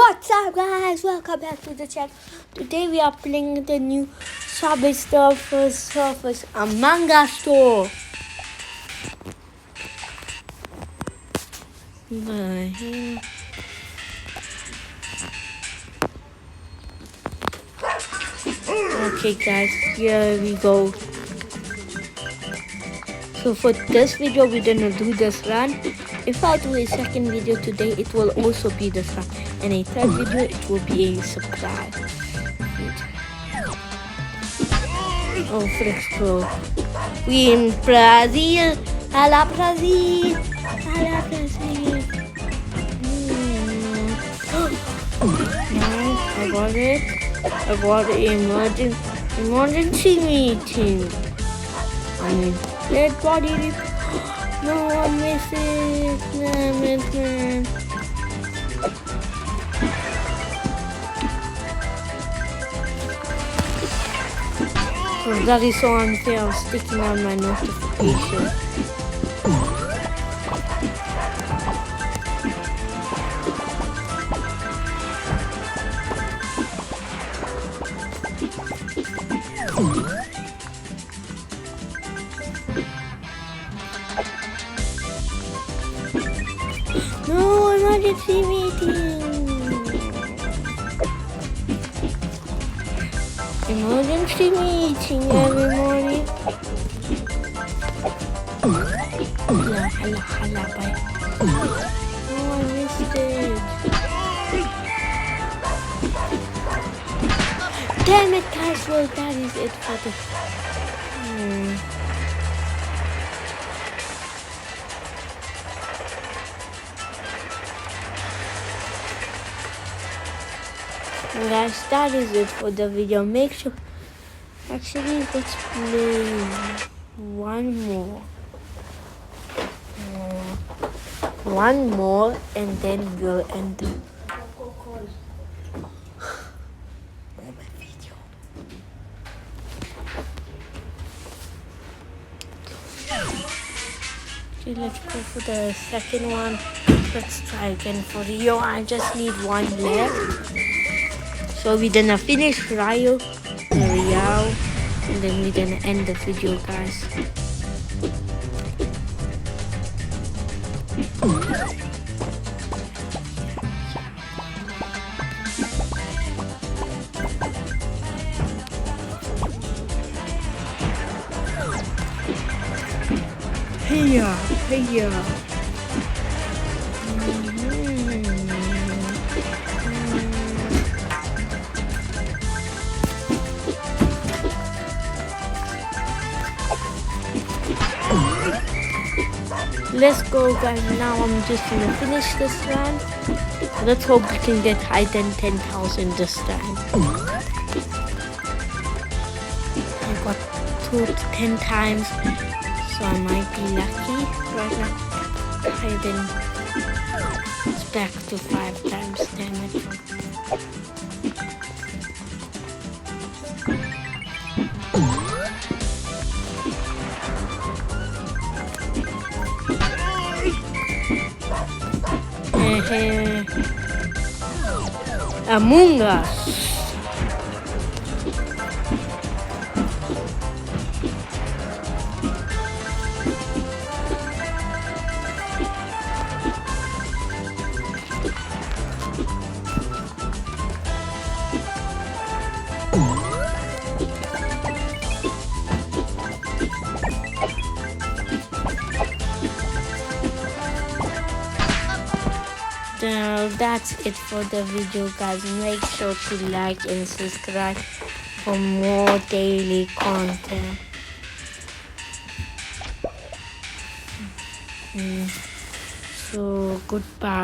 What's up, guys? Welcome back to the channel. Today we are playing the new Subway Surfers Among Us store. Okay, guys, here we go. So for this video, we're gonna do this run. If I do a second video today, it will also be this run. And a third video, it will be a surprise. Oh, fresco. We in Brazil. Hala Brazil. Hala Brazil. Nice, I got it. I got an emergency meeting. Dead body. No, I miss it. No, I miss it. Oh, that is so unfair. I'm sticking out my notification. No, emergency meeting. Emergency meeting every morning. Hala, bye. Oh, I missed it. Damn it, guys. Well, that is it for the... Guys, that is it for the video. Make sure, actually, let's play one more and then we'll end the video. Okay, let's go for the second one. Let's try again for Rio. I just need one left. So we're gonna finish Rio, and then we're gonna end the video, guys. Hey. Let's go, guys. Now I'm just gonna finish this run. Let's hope we can get higher than 10,000 this time. I got 2 to 10 times, so I might be lucky right now. Higher than, it's back to 5 times, damn it. Among Us. Now that's it for the video, guys. Make sure to like and subscribe for more daily content. So goodbye.